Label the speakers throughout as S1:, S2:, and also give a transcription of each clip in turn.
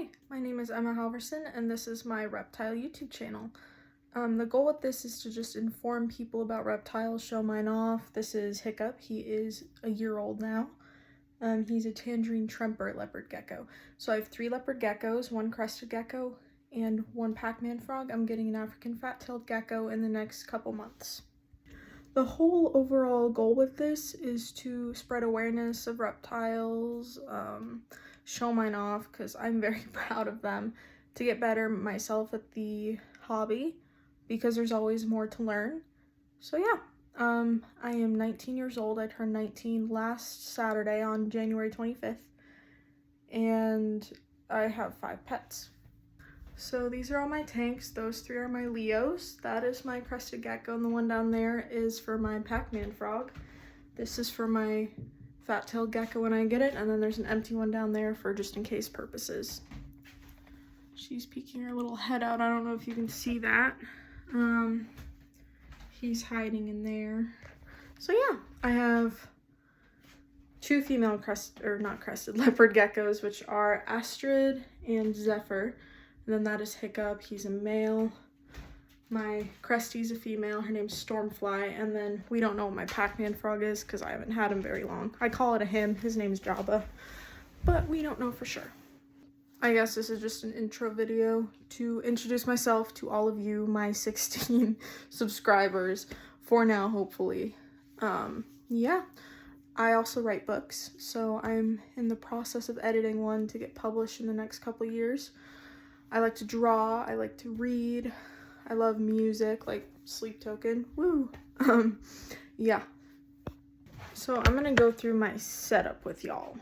S1: Hi, my name is Emma Halverson and this is my reptile YouTube channel. The goal with this is to just inform people about reptiles, show mine off. This is Hiccup. He is a year old now. He's a tangerine tremper leopard gecko. So I have 3 leopard geckos, 1 crested gecko, and 1Pac-Man frog. I'm getting an African fat-tailed gecko in the next couple months. The whole overall goal with this is to spread awareness of reptiles, show mine off because I'm very proud of them, to get better myself at the hobby because there's always more to learn. So yeah, I am 19 years old. I turned 19 last Saturday on January 25th, and I have 5 pets. So these are all my tanks. Those 3 are my Leos. That is my crested gecko, and the one down there is for my Pac-Man frog. This is for my fat-tailed gecko when I get it, and then there's an empty one down there for just in case purposes. She's peeking her little head out. I don't know if you can see that. He's hiding in there. So yeah, I have 2 female leopard geckos, which are Astrid and Zephyr. And then that is Hiccup. He's a male. My Cresty's a female. Her name's Stormfly. And then we don't know what my Pac-Man frog is because I haven't had him very long. I call it a him. His name's Jabba. But we don't know for sure. I guess this is just an intro video to introduce myself to all of you, my 16 subscribers. For now, hopefully. Yeah. I also write books. So I'm in the process of editing one to get published in the next couple years. I like to draw, I like to read, I love music, like Sleep Token, woo! Yeah. So I'm gonna go through my setup with y'all.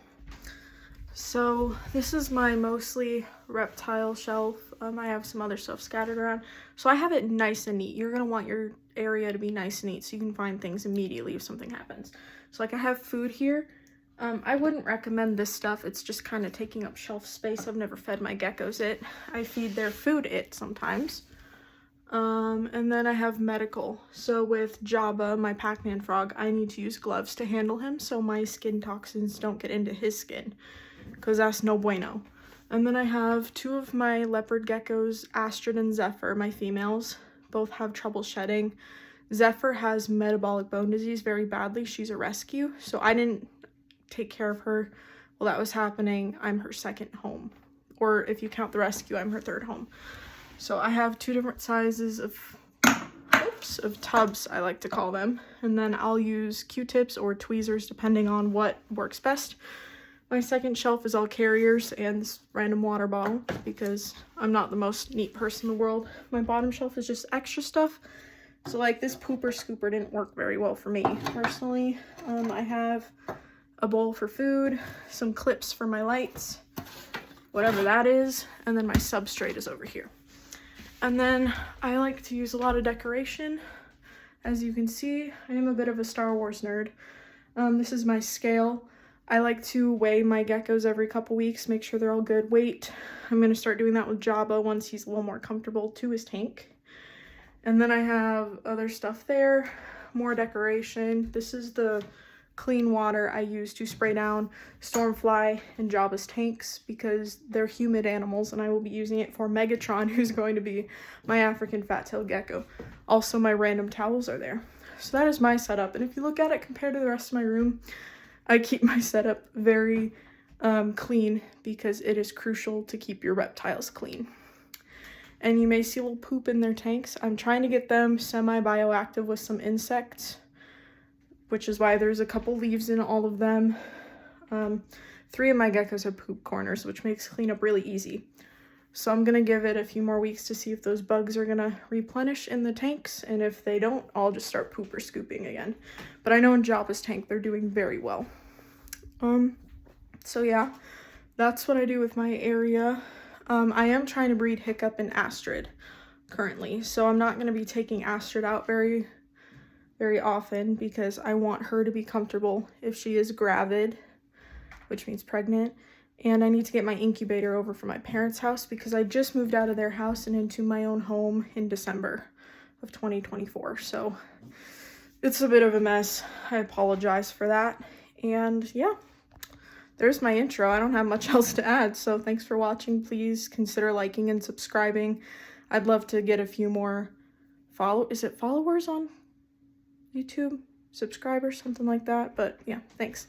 S1: So this is my mostly reptile shelf. I have some other stuff scattered around. So I have it nice and neat. You're gonna want your area to be nice and neat so you can find things immediately if something happens. So like I have food here. I wouldn't recommend this stuff. It's just kind of taking up shelf space. I've never fed my geckos it. I feed their food it sometimes. And then I have medical. So with Jabba, my Pac-Man frog, I need to use gloves to handle him so my skin toxins don't get into his skin, because that's no bueno. And then I have 2 of my leopard geckos, Astrid and Zephyr, my females. Both have trouble shedding. Zephyr has metabolic bone disease very badly. She's a rescue, so I didn't take care of her while that was happening. I'm her second home, or if you count the rescue, I'm her 3rd home. So I have 2 different sizes of tubs, I like to call them, and then I'll use Q-tips or tweezers depending on what works best. My second shelf is all carriers and this random water bottle because I'm not the most neat person in the world. My bottom shelf is just extra stuff. So like this pooper scooper didn't work very well for me personally. I have a bowl for food, some clips for my lights, whatever that is, and then my substrate is over here. And then I like to use a lot of decoration. As you can see, I am a bit of a Star Wars nerd. This is my scale. I like to weigh my geckos every couple weeks, make sure they're all good weight. I'm going to start doing that with Jabba once he's a little more comfortable to his tank. And then I have other stuff there, more decoration. This is the clean water I use to spray down Stormfly and Jabba's tanks because they're humid animals, and I will be using it for Megatron, who's going to be my African fat-tailed gecko. Also, my random towels are there. So that is my setup, and if you look at it compared to the rest of my room, I keep my setup very clean because it is crucial to keep your reptiles clean. And you may see a little poop in their tanks. I'm trying to get them semi-bioactive with some insects, which is why there's a couple leaves in all of them. 3 of my geckos have poop corners, which makes cleanup really easy. So I'm gonna give it a few more weeks to see if those bugs are gonna replenish in the tanks, and if they don't, I'll just start pooper scooping again. But I know in Jabba's tank, they're doing very well. So yeah, that's what I do with my area. I am trying to breed Hiccup and Astrid currently, so I'm not gonna be taking Astrid out very often because I want her to be comfortable if she is gravid, which means pregnant. And I need to get my incubator over from my parents' house because I just moved out of their house and into my own home in December of 2024. So it's a bit of a mess. I apologize for that. And yeah, there's my intro. I don't have much else to add, so thanks for watching. Please consider liking and subscribing. I'd love to get a few more followers on YouTube? Subscribers, something like that. But yeah, thanks.